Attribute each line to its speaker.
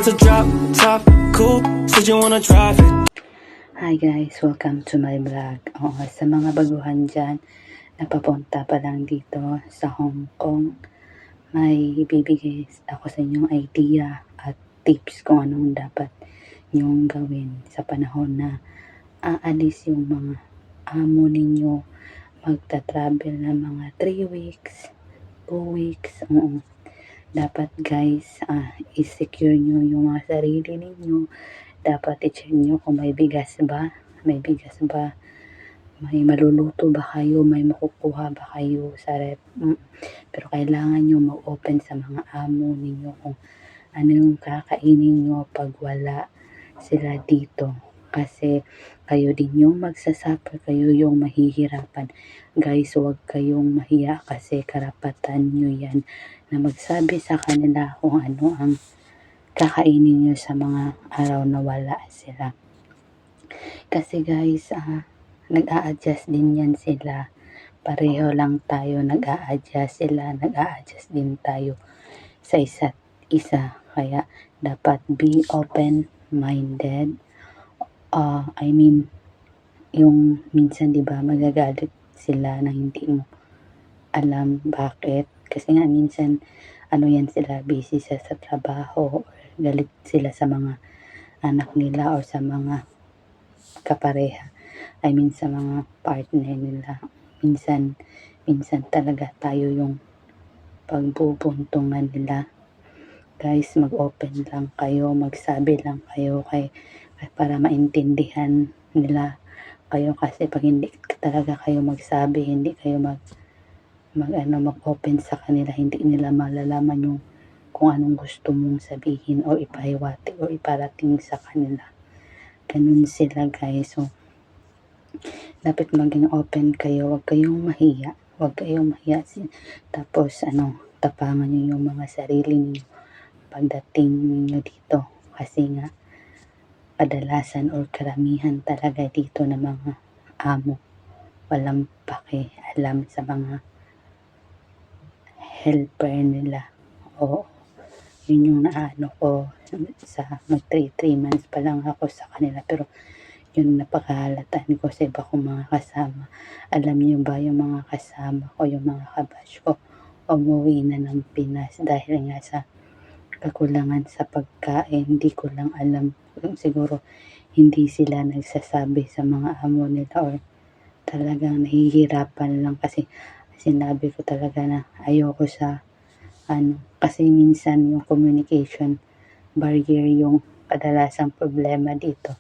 Speaker 1: That's a drop top cool. Said you wanna drive it.
Speaker 2: Hi guys, welcome to my vlog. Sa mga baguhan dyan, napapunta pa lang dito sa Hong Kong, may ibibigay ako sa inyong idea at tips kung anong dapat nyong gawin sa panahon na aalis yung mga amo ninyo, magta-travel na mga 3 weeks, 2 weeks. Dapat guys, i-secure nyo yung mga sarili ninyo. Dapat i-check nyo kung may bigas ba, may maluluto ba kayo, may makukuha ba kayo sa rep. Pero kailangan nyo mag-open sa mga amo ninyo kung ano yung kakainin nyo pag wala sila dito. Kasi kayo din yung magsasuffer, kayo yung mahihirapan. Guys, huwag kayong mahiya kasi karapatan nyo yan na magsabi sa kanila kung ano ang kakainin nyo sa mga araw na wala sila. Kasi guys, nag-a-adjust din yan sila. Pareho lang tayo nag-a-adjust, sila nag-a-adjust din tayo sa isa't isa. Kaya dapat be open-minded. Yung minsan 'di ba magagalit sila na hindi mo alam bakit. Kasi nga minsan yan sila, busy sa trabaho, or galit sila sa mga anak nila or sa mga kapareha. Sa mga partner nila. Minsan talaga tayo yung pagbubuntungan nila. Guys, mag-open lang kayo, magsabi lang kayo para maintindihan nila kayo. Kasi pag hindi talaga kayo magsabi, hindi kayo mag-open sa kanila, hindi nila malalaman yung kung anong gusto mong sabihin o ipahiwati o iparating sa kanila. Ganun sila guys. So, dapat maging open kayo, huwag kayong mahiya. Tapos tapangan niyo yung mga sarili niyo pagdating niyo dito. Kasi nga, kadalasan or karamihan talaga dito na mga amo, walang pakialam sa mga helper nila. Yun yung naano ko sa mag 3 months pa lang ako sa kanila. Pero yun, napakahalataan ko sa iba kong mga kasama. Alam niyo ba yung mga kasama ko, yung mga kabatch ko, umuwi na ng Pinas dahil nga sa kakulangan sa pagkain. Hindi ko lang alam, siguro hindi sila nagsasabi sa mga amo nila or talagang nahihirapan lang. Kasi sinabi ko talaga na ayoko sa kasi minsan yung communication barrier yung kadalasang problema dito.